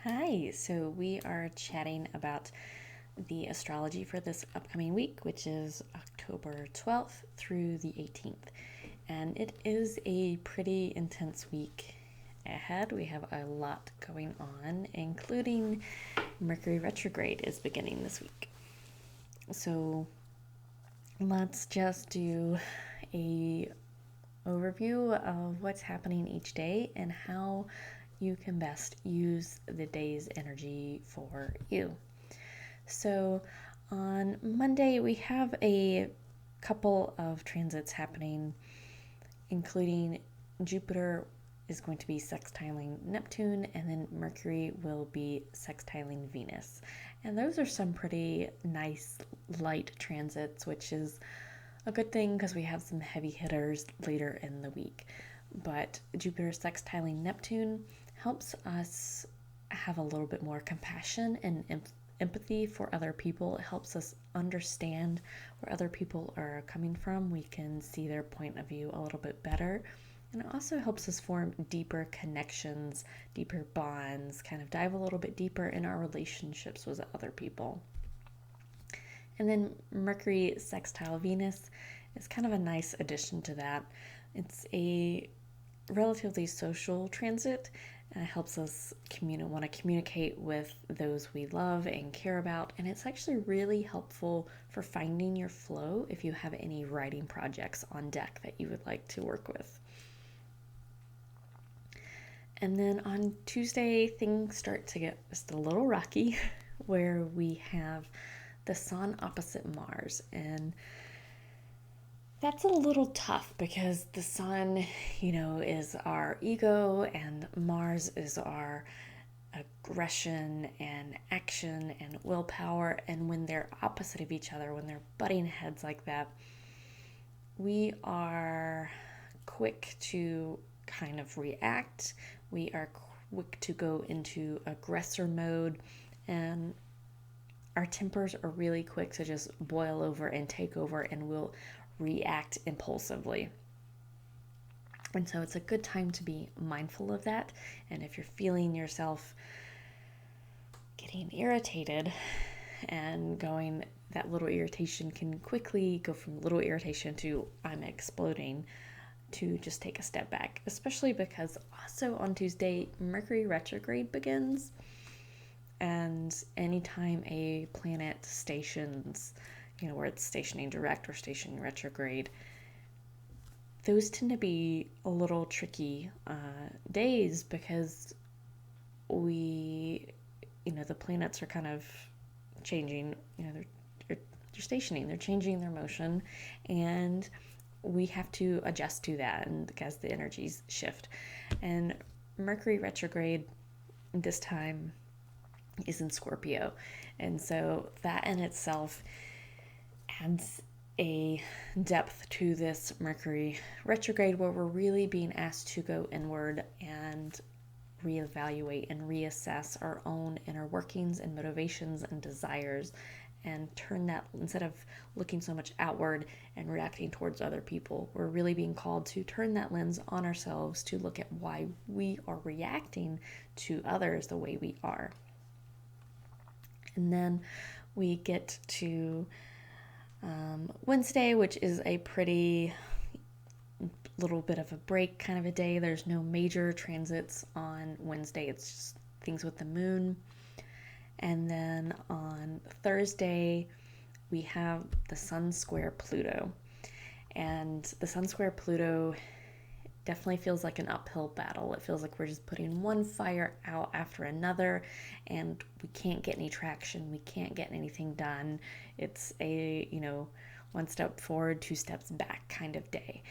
Hi, so we are chatting about the astrology for this upcoming week, which is October 12th through the 18th. And it is a pretty intense week ahead. We have a lot going on, including Mercury retrograde is beginning this week. So let's just do a overview of what's happening each day and how you can best use the day's energy for you. So on Monday, we have a couple of transits happening, including Jupiter is going to be sextiling Neptune, and then Mercury will be sextiling Venus. And those are some pretty nice light transits, which is a good thing because we have some heavy hitters later in the week. But Jupiter sextiling Neptune helps us have a little bit more compassion and empathy for other people. It helps us understand where other people are coming from. We can see their point of view a little bit better. And it also helps us form deeper connections, deeper bonds, kind of dive a little bit deeper in our relationships with other people. And then Mercury sextile Venus is kind of a nice addition to that. It's a relatively social transit and it helps us want to communicate with those we love and care about. And it's actually really helpful for finding your flow if you have any writing projects on deck that you would like to work with. And then on Tuesday, things start to get just a little rocky where we have the Sun opposite Mars. And that's a little tough because the Sun, is our ego and Mars is our aggression and action and willpower. And when they're opposite of each other, when they're butting heads like that, we are quick to kind of react. We are quick to go into aggressor mode, and our tempers are really quick to just boil over and take over, and we'll react impulsively. And so it's a good time to be mindful of that. And if you're feeling yourself getting irritated and going, that little irritation can quickly go from little irritation to I'm exploding, to just take a step back, especially because also on Tuesday, Mercury retrograde begins. And anytime a planet stations, where it's stationing direct or stationing retrograde, those tend to be a little tricky days because the planets are kind of changing, they're stationing, they're changing their motion, and we have to adjust to that and as the energies shift. And Mercury retrograde this time is in Scorpio. And so that in itself adds a depth to this Mercury retrograde where we're really being asked to go inward and reevaluate and reassess our own inner workings and motivations and desires, and turn that, instead of looking so much outward and reacting towards other people, we're really being called to turn that lens on ourselves to look at why we are reacting to others the way we are. And then we get to Wednesday, which is a pretty little bit of a break kind of a day. There's no major transits on Wednesday. It's just things with the moon. And then on Thursday, we have the Sun square Pluto. And the Sun square Pluto definitely feels like an uphill battle. It feels like we're just putting one fire out after another and we can't get any traction. We can't get anything done. It's a, one step forward, two steps back kind of day.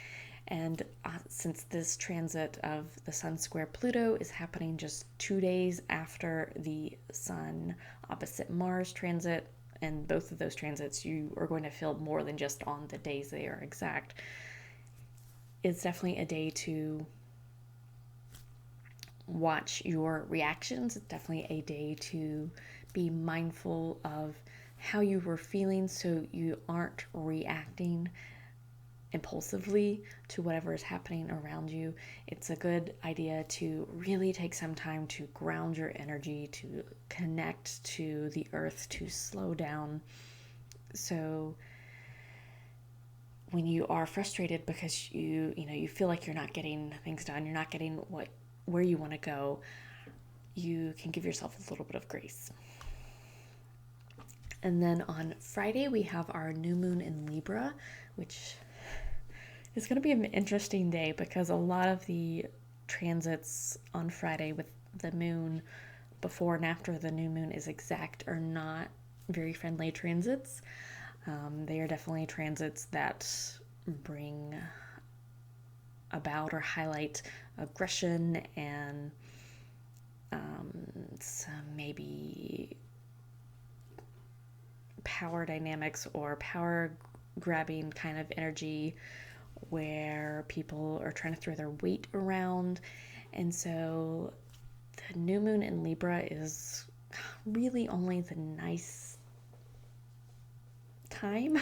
And since this transit of the Sun square Pluto is happening just 2 days after the Sun opposite Mars transit, and both of those transits you are going to feel more than just on the days they are exact, it's definitely a day to watch your reactions. It's definitely a day to be mindful of how you were feeling so you aren't reacting impulsively to whatever is happening around you. It's a good idea to really take some time to ground your energy, to connect to the earth, to slow down. So when you are frustrated because you feel like you're not getting things done, you're not getting where you want to go, you can give yourself a little bit of grace. And then on Friday, we have our new moon in Libra, which is going to be an interesting day because a lot of the transits on Friday with the moon before and after the new moon is exact are not very friendly transits. They are definitely transits that bring about or highlight aggression and some maybe power dynamics or power grabbing kind of energy where people are trying to throw their weight around. And so the new moon in Libra is really only the nice time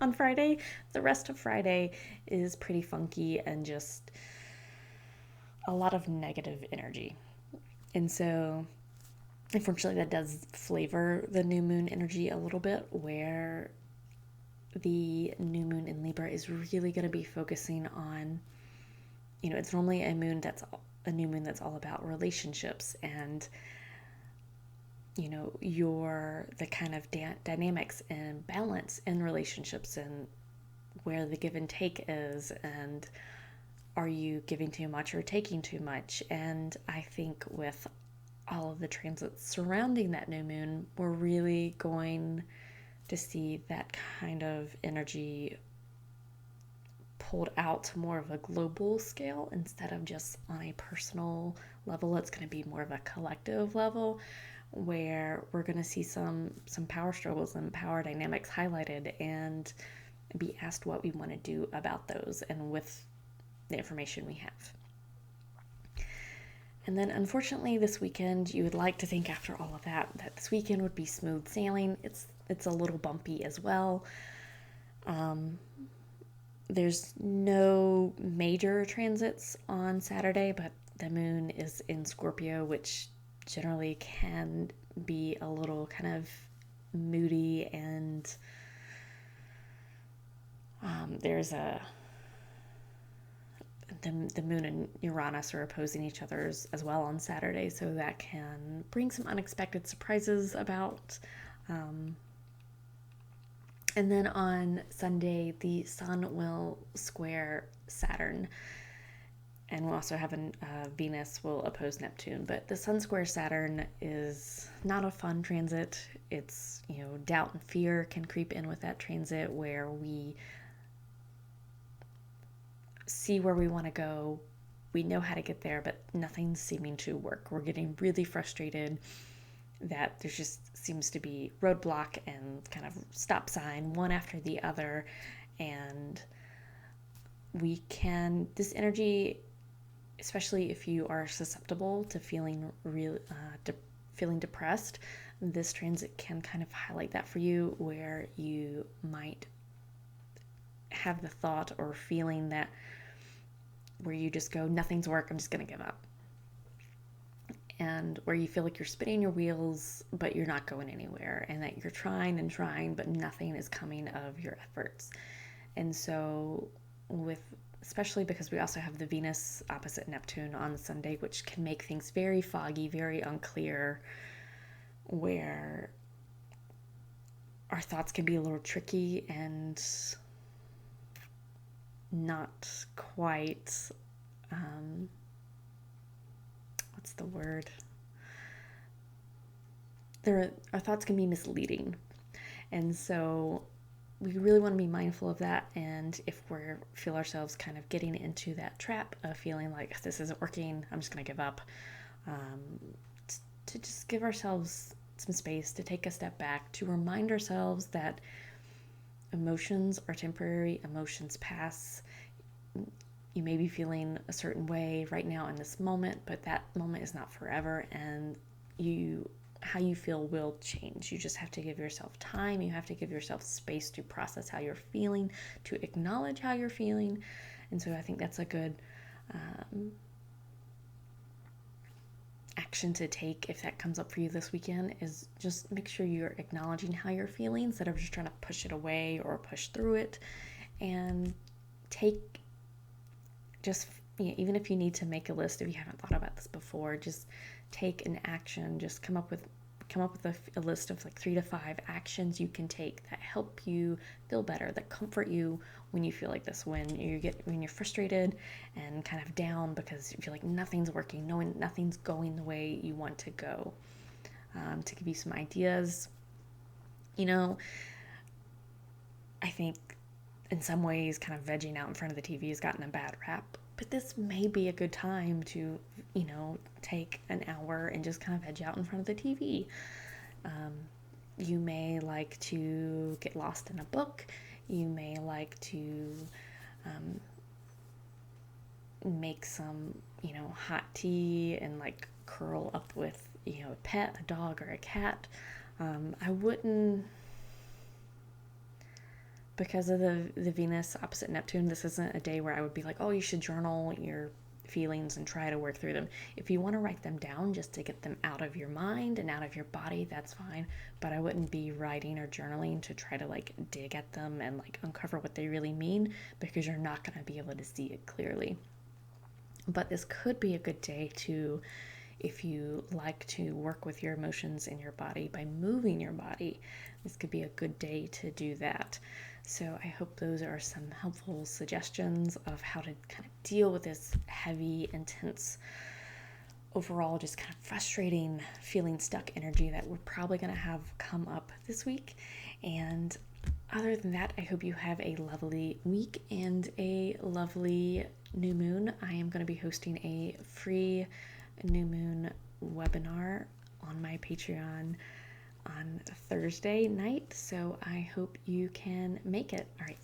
on Friday. The rest of Friday is pretty funky and just a lot of negative energy. And so unfortunately that does flavor the new moon energy a little bit, where the new moon in Libra is really going to be focusing on, it's normally a new moon that's all about relationships and the kind of dynamics and balance in relationships and where the give and take is, and are you giving too much or taking too much? And I think with all of the transits surrounding that new moon, we're really going to see that kind of energy pulled out to more of a global scale instead of just on a personal level. It's going to be more of a collective level where we're going to see some power struggles and power dynamics highlighted and be asked what we want to do about those and with the information we have. And then unfortunately this weekend, you would like to think after all of that this weekend would be smooth sailing. It's a little bumpy as well. There's no major transits on Saturday, but the moon is in Scorpio, which generally can be a little kind of moody, and there's the moon and Uranus are opposing each other as well on Saturday, so that can bring some unexpected surprises about. And then on Sunday, the Sun will square Saturn, and we'll also have Venus will oppose Neptune. But the Sun square Saturn is not a fun transit. It's, doubt and fear can creep in with that transit, where we see where we want to go. We know how to get there, but nothing's seeming to work. We're getting really frustrated that there just seems to be roadblock and kind of stop sign one after the other. And this energy, especially if you are susceptible to feeling feeling depressed, this transit can kind of highlight that for you, where you might have the thought or feeling that where you just go, nothing's work, I'm just going to give up. And where you feel like you're spinning your wheels, but you're not going anywhere, and that you're trying and trying, but nothing is coming of your efforts. And so especially because we also have the Venus opposite Neptune on Sunday, which can make things very foggy, very unclear, where our thoughts can be a little tricky and not quite, what's the word? Our thoughts can be misleading. And so we really want to be mindful of that. And if we feel ourselves kind of getting into that trap of feeling like this isn't working, I'm just going to give up, to just give ourselves some space, to take a step back, to remind ourselves that emotions are temporary, emotions pass. You may be feeling a certain way right now in this moment, but that moment is not forever, and you how you feel will change. You just have to give yourself time. You have to give yourself space to process how you're feeling, to acknowledge how you're feeling. And so I think that's a good action to take if that comes up for you this weekend, is just make sure you're acknowledging how you're feeling instead of just trying to push it away or push through it. And take just, even if you need to make a list, if you haven't thought about this before, just take an action. Just come up with a list of like 3 to 5 actions you can take that help you feel better, that comfort you when you feel like this, when you're frustrated and kind of down because you feel like nothing's working, knowing nothing's going the way you want to go. To give you some ideas, I think in some ways kind of vegging out in front of the TV has gotten a bad rap, but this may be a good time to, take an hour and just kind of veg out in front of the TV. You may like to get lost in a book. You may like to make some, hot tea and like curl up with, a pet, a dog or a cat. I wouldn't, because of the Venus opposite Neptune, this isn't a day where I would be like, oh, you should journal your feelings and try to work through them. If you want to write them down just to get them out of your mind and out of your body, that's fine. But I wouldn't be writing or journaling to try to like dig at them and like uncover what they really mean, because you're not going to be able to see it clearly. But this could be a good day to, if you like to work with your emotions in your body by moving your body, this could be a good day to do that. So I hope those are some helpful suggestions of how to kind of deal with this heavy, intense, overall just kind of frustrating, feeling stuck energy that we're probably going to have come up this week. And other than that, I hope you have a lovely week and a lovely new moon. I am going to be hosting a free new moon webinar on my Patreon on Thursday night, so I hope you can make it. All right,